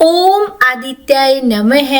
ओम आदित्याय नमः।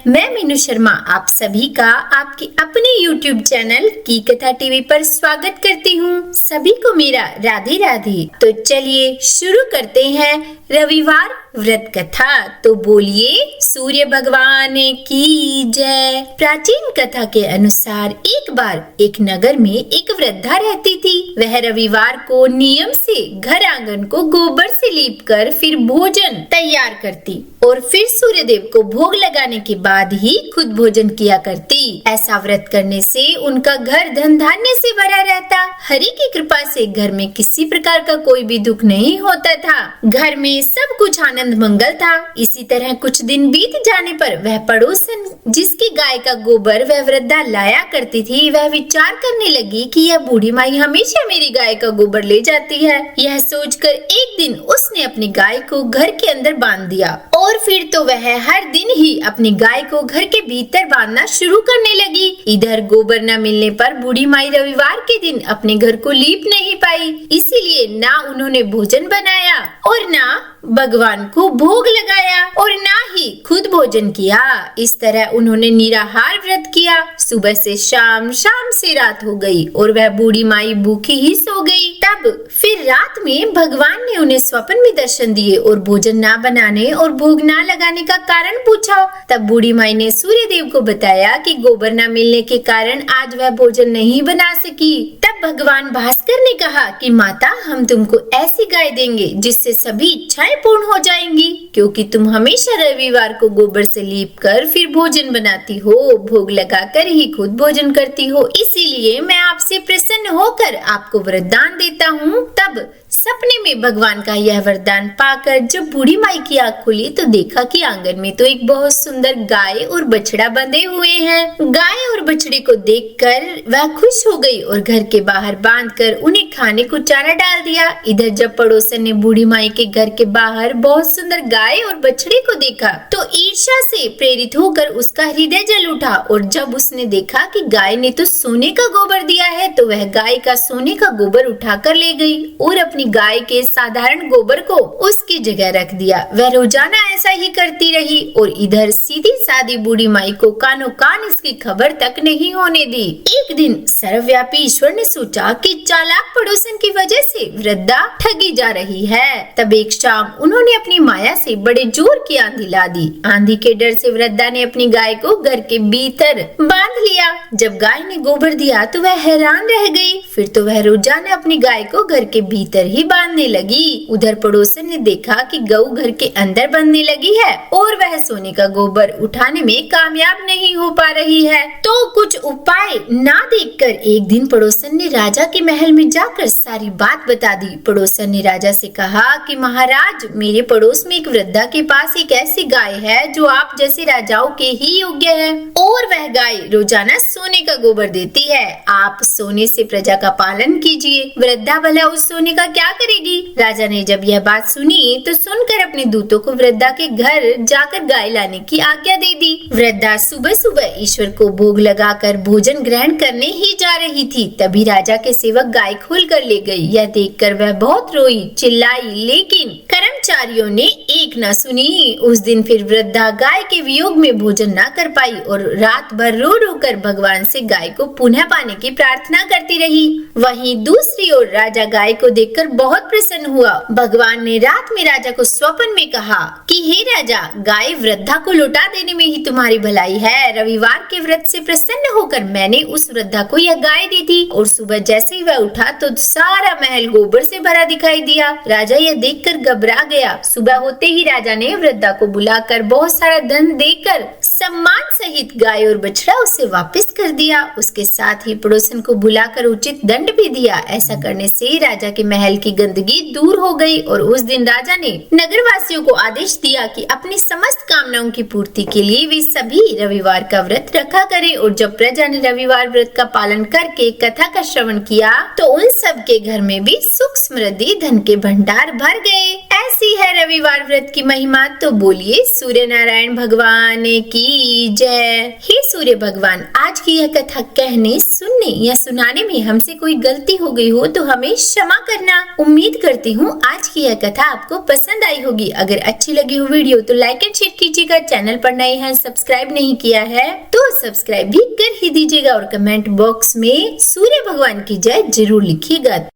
मैं मीनू शर्मा आप सभी का आपके अपने YouTube चैनल की कथा टीवी पर स्वागत करती हूँ। सभी को मेरा राधे राधे। तो चलिए शुरू करते हैं रविवार व्रत कथा। तो बोलिए सूर्य भगवान की जय। प्राचीन कथा के अनुसार एक बार एक नगर में एक वृद्धा रहती थी। वह रविवार को नियम से घर आंगन को गोबर से लीपकर फिर भोजन तैयार करती और फिर सूर्य देव को भोग लगाने के बाद ही खुद भोजन किया करती। ऐसा व्रत करने से उनका घर धन धान्य से भरा रहता। हरि की कृपा से घर में किसी प्रकार का कोई भी दुख नहीं होता था। घर में सब कुछ आनंद मंगल था। इसी तरह कुछ दिन बीत जाने पर वह पड़ोसन जिसकी गाय का गोबर वह वृद्धा लाया करती थी, वह विचार करने लगी कि यह बूढ़ी माई हमेशा मेरी गाय का गोबर ले जाती है। यह सोचकर एक दिन उसने अपनी गाय को घर के अंदर बांध दिया और फिर तो वह हर दिन ही अपनी गाय को घर के भीतर बांधना शुरू करने लगी। इधर गोबर न मिलने पर बूढ़ी माई रविवार के दिन अपने घर को लीप नहीं पाई, इसीलिए ना उन्होंने भोजन बनाया और ना भगवान को भोग लगाया और ना ही खुद भोजन किया। इस तरह उन्होंने निराहार व्रत किया। सुबह से शाम, शाम से रात हो गई और वह बूढ़ी माई भूखी ही सो गई। तब फिर रात में भगवान ने उन्हें स्वप्न में दर्शन दिए और भोजन ना बनाने और भोग ना लगाने का कारण पूछा। तब बूढ़ी माई ने सूर्य देव को बताया कि गोबर न मिलने के कारण आज वह भोजन नहीं बना सकी। तब भगवान भास्कर ने कहा कि माता, हम तुमको ऐसी गाय देंगे जिससे सभी इच्छाएं पूर्ण हो जाएंगी, क्योंकि तुम हमेशा रविवार को गोबर से लीपकर फिर भोजन बनाती हो, भोग लगाकर ही खुद भोजन करती हो। इसीलिए मैं आपसे प्रसन्न होकर आपको वरदान देता हूँ। तब सपने में भगवान का यह वरदान पाकर जब बूढ़ी माई की आँख खुली तो देखा कि आंगन में तो एक बहुत सुंदर गाय और बछड़ा बंधे हुए हैं। गाय और बछड़े को देखकर वह खुश हो गई और घर के बाहर बांधकर उन्हें खाने को चारा डाल दिया। इधर जब पड़ोसन ने बूढ़ी माई के घर के बाहर बहुत सुंदर गाय और बछड़े को देखा तो ईर्ष्या से प्रेरित होकर उसका हृदय जल उठा और जब उसने देखा कि गाय ने तो सोने का गोबर दिया है तो वह गाय का सोने का गोबर उठाकर ले गई और अपनी गाय के साधारण गोबर को उसकी जगह रख दिया। वह रोजाना ऐसा ही करती रही और इधर सीधी सादी बूढ़ी माई को कानों कान इसकी खबर तक नहीं होने दी। एक दिन सर्वव्यापी ईश्वर ने सोचा कि चालाक पड़ोसन की वजह से वृद्धा ठगी जा रही है। तब एक शाम उन्होंने अपनी माया से बड़े जोर की आंधी ला दी। आंधी के डर से वृद्धा ने अपनी गाय को घर के भीतर बांध लिया। जब गाय ने गोबर दिया तो वह हैरान रह गई। फिर तो वह रोजाना अपनी गाय को घर के भीतर ही बांधने लगी। उधर पड़ोसन ने देखा कि गऊ घर के अंदर बंधने लगी है और वह सोने का गोबर उठाने में कामयाब नहीं हो पा रही है। तो कुछ उपाय ना देखकर एक दिन पड़ोसन ने राजा के महल में जाकर सारी बात बता दी। पड़ोसन ने राजा से कहा कि महाराज, मेरे पड़ोस में एक वृद्धा के पास एक ऐसी गाय है जो आप जैसे राजाओं के ही योग्य है और वह गाय रोजाना सोने का गोबर देती है। आप सोने से प्रजा का पालन कीजिए। वृद्धा भला उस सोने का क्या करेगी? राजा ने जब यह बात सुनी तो सुनकर अपने दूतों को वृद्धा के घर जाकर गाय लाने की आज्ञा दे दी। वृद्धा सुबह सुबह ईश्वर को भोग लगाकर भोजन ग्रहण करने ही जा रही थी। तभी राजा के सेवक गाय खोल कर ले गई। यह देखकर वह बहुत रोई, चिल्लाई, लेकिन कर्मचारियों ने एक न सुनी। उस दिन फिर वृद्धा गाय के वियोग में भोजन न कर पाई और रात भर रो रो कर भगवान से गाय को पुनः पाने की प्रार्थना करती रही। वहीं दूसरी ओर राजा गाय को देखकर बहुत प्रसन्न हुआ। भगवान ने रात में राजा को स्वप्न में कहा कि हे राजा, गाय वृद्धा को लौटा देने में ही तुम्हारी भलाई है। रविवार के व्रत से प्रसन्न होकर मैंने उस वृद्धा को यह गाय दी थी और सुबह जैसे ही वह उठा तो सारा महल गोबर से भरा दिखाई दिया। राजा यह देखकर घबरा गया। सुबह होते ही राजा ने वृद्धा को बुलाकर बहुत सारा धन देकर सम्मान सहित गाय और बछड़ा उसे वापस कर दिया। उसके साथ ही पड़ोसन को बुलाकर उचित दंड भी दिया। ऐसा करने से राजा के महल की गंदगी दूर हो गई और उस दिन राजा ने नगरवासियों को आदेश दिया कि अपनी समस्त कामनाओं की पूर्ति के लिए वे सभी रविवार का व्रत रखा करें। और जब प्रजा ने रविवार व्रत का पालन करके कथा का श्रवण किया तो उन सब के घर में भी सुख समृद्धि धन के भंडार भर गए। ऐसी है रविवार व्रत की महिमा। तो बोलिए सूर्य नारायण भगवान की की जय। हे सूर्य भगवान, आज की यह कथा कहने, सुनने या सुनाने में हमसे कोई गलती हो गई हो तो हमें क्षमा करना। उम्मीद करती हूँ आज की यह कथा आपको पसंद आई होगी। अगर अच्छी लगी हो वीडियो तो लाइक एंड शेयर कीजिएगा। चैनल पर नए हैं, सब्सक्राइब नहीं किया है तो सब्सक्राइब भी कर ही दीजिएगा और कमेंट बॉक्स में सूर्य भगवान की जय जरूर लिखिएगा।